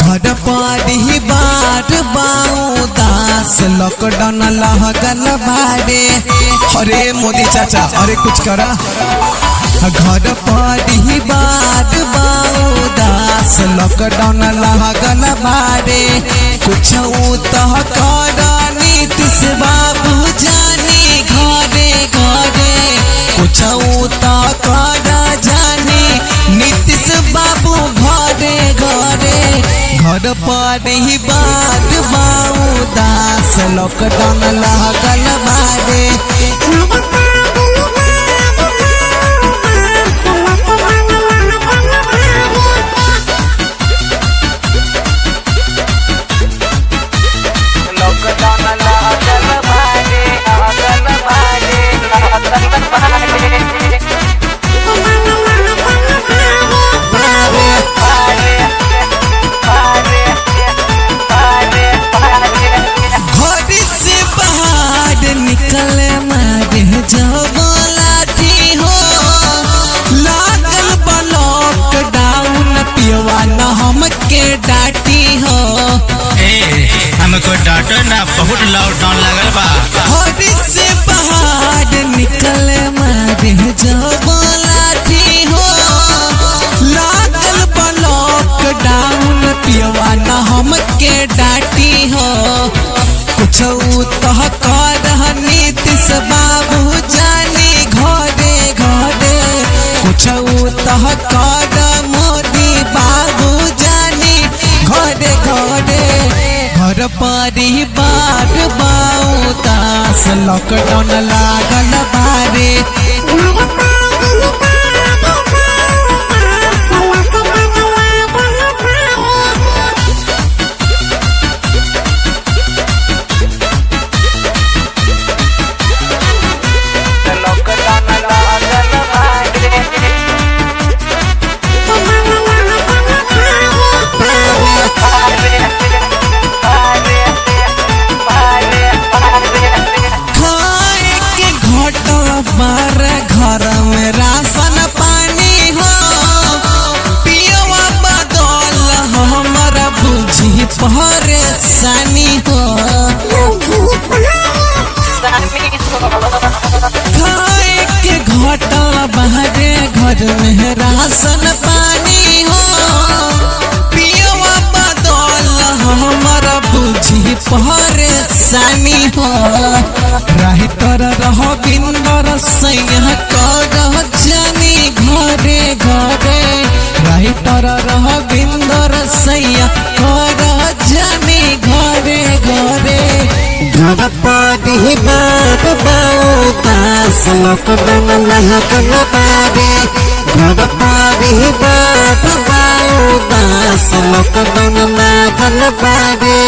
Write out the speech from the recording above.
घर पड़ी बार बाऊ दास लॉकडाउन लगल बारे। अरे मोदी चाचा अरे कुछ करा। घर पड़ी बार बाऊ दास लॉकडाउन लगल बारे। कुछ तो कर नीतीश बाबू जानी घरे घरे। कुछ तो कर जानी नीतीश बाबू घरे घरे। घर पर ही बात बाऊ दास लॉकडाउन लगल बारे। हमको डांटो ना बहुत लॉकडाउन लगल बा। हरी से बाहर निकले मारे जब लाठी हो। लागल बा लॉकडाउन पियवा न हमके डांटी हो। कुछ तो कर नीतीश बाबू जानी घरे घरे। कुछ तो कर मोदी बाबू जानी घरे घरे। घर परी बार बाऊ दास लॉकडाउन लागल बारे। घर में राशन पानी हो। पियवा बदल हमारा बुझी परेशानी हो। खाए के घटल बाहरे घर में राशन पानी हो। पियवा बदल हमारा बुझी परेशानी हो। राही तर रह बिंदर सैया कर जानी घरे घरे। राही तर रह बिंदर सैया कर जानी घरे घरे। घर पड़ी बार बाऊ दास लॉकडाउन लगल बारे। घर पड़ी बार बाऊ दास लॉकडाउन लगल बारे।